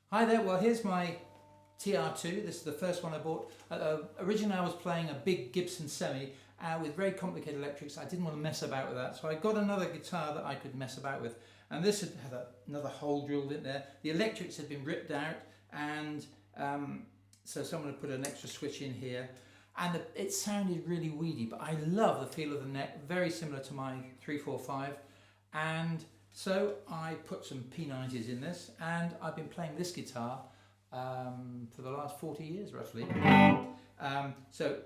Hi there, well here's my TR2, this is the first one I bought. Originally I was playing a big Gibson Semi with very complicated electrics. I didn't want to mess about with that, so I got another guitar that I could mess about with. And this had another hole drilled in there. The electrics had been ripped out, and so someone had put an extra switch in here. And it sounded really weedy, but I love the feel of the neck, very similar to my 345. And so I put some P90s in this, and I've been playing this guitar for the last 40 years roughly. So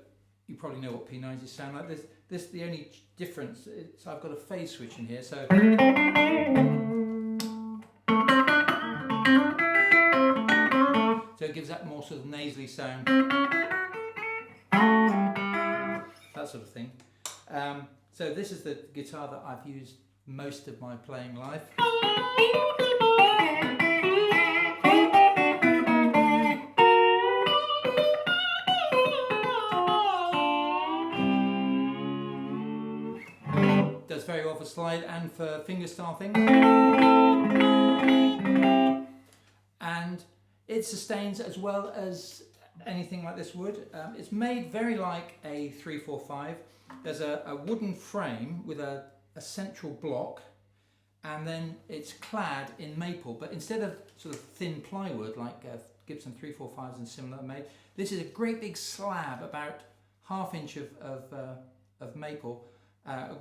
you probably know what P90s sound like. The only difference is I've got a phase switch in here, so it gives that more sort of nasally sound, that sort of thing. So this is the guitar that I've used most of my playing life. Does very well for slide and for fingerstyle things. And it sustains as well as anything like this would. It's made very like a 345. There's a wooden frame with a central block, and then it's clad in maple, but instead of sort of thin plywood like Gibson 345s and similar are made, this is a great big slab, about ½ inch of maple.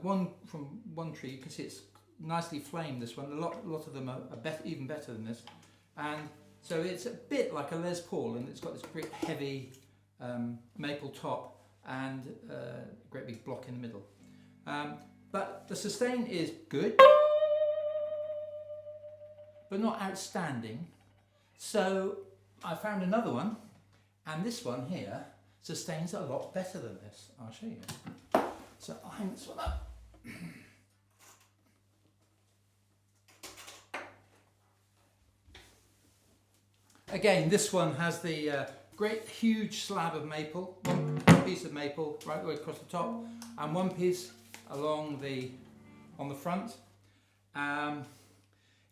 One from one tree. You can see it's nicely flamed, this one. A lot of them are even better than this. And so it's a bit like a Les Paul, and it's got this great heavy maple top and a great big block in the middle. But the sustain is good, but not outstanding. So I found another one, and this one here sustains a lot better than this. I'll show you. So I'll hang this one up. Again, this one has the great huge slab of maple, one piece of maple right the way across the top, and one piece along on the front.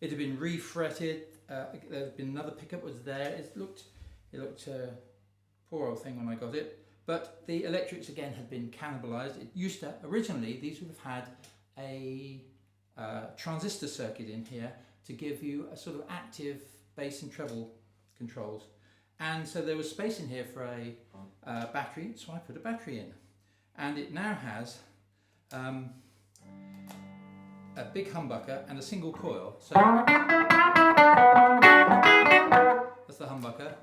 It had been refretted. There had been another pickup was there. It looked poor old thing when I got it. But the electrics again had been cannibalized. It used to, originally these would have had a transistor circuit in here to give you a sort of active bass and treble controls. And so there was space in here for a battery, so I put a battery in. And it now has a big humbucker and a single coil. So that's the humbucker.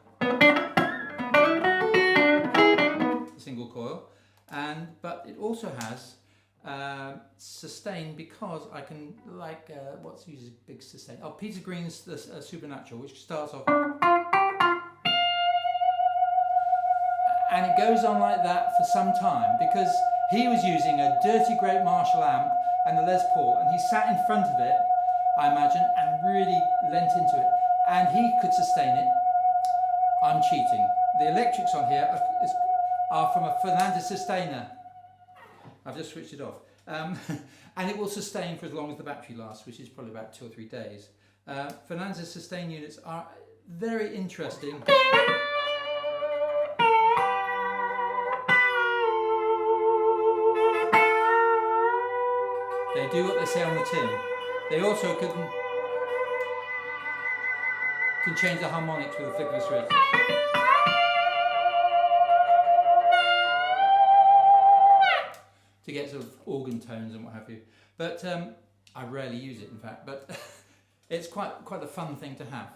Single coil, but it also has sustain, because I can, like what's uses big sustain? Oh, Peter Green's the Supernatural, which starts off, and it goes on like that for some time, because he was using a dirty Great Marshall amp and the Les Paul, and he sat in front of it, I imagine, and really lent into it, and he could sustain it. I'm cheating. The electrics on here are from a Fernandez sustainer. I've just switched it off. And it will sustain for as long as the battery lasts, which is probably about 2 or 3 days. Fernandez sustain units are very interesting. They do what they say on the tin. They also can change the harmonics with a flick of a switch. To get sort of organ tones and what have you. But I rarely use it, in fact, but it's quite a fun thing to have.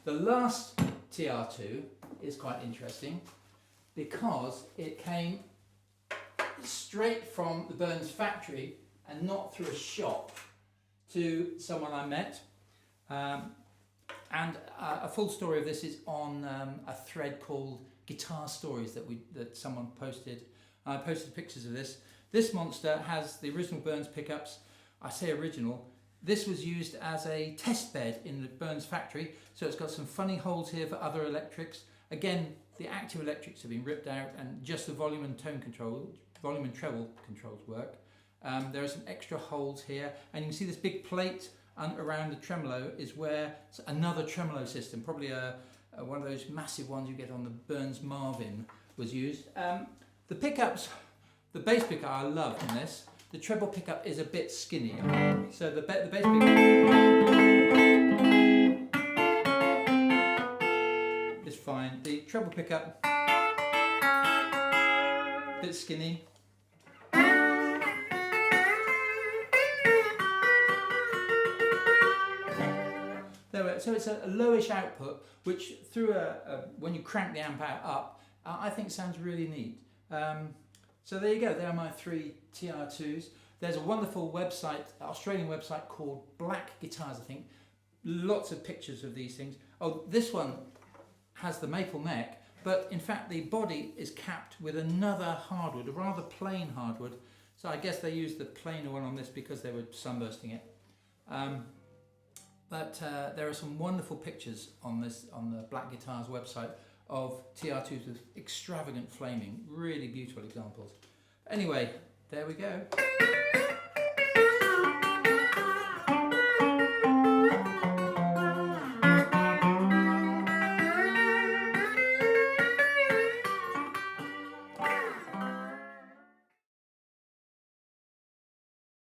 The last TR2 is quite interesting because it came straight from the Burns factory and not through a shop to someone I met. And a full story of this is on a thread called Guitar Stories that someone posted. I posted pictures of this. This monster has the original Burns pickups. I say original. This was used as a test bed in the Burns factory, so it's got some funny holes here for other electrics. Again, the active electrics have been ripped out, and just the volume and treble controls work. There are some extra holes here, and you can see this big plate around the tremolo is where another tremolo system, probably one of those massive ones you get on the Burns Marvin, was used. The pickups, the bass pickup I love in this. The treble pickup is a bit skinny, so the bass pickup is fine. The treble pickup, a bit skinny. So it's a lowish output, which through when you crank the amp out up, I think sounds really neat. So there you go, there are my 3 TR2s. There's a wonderful website, Australian website called Black Guitars, I think. Lots of pictures of these things. Oh, this one has the maple neck, but in fact the body is capped with another hardwood, a rather plain hardwood. So I guess they used the plainer one on this because they were sunbursting it. But there are some wonderful pictures on the Black Guitars website of TR2s with extravagant flaming, really beautiful examples. Anyway, there we go.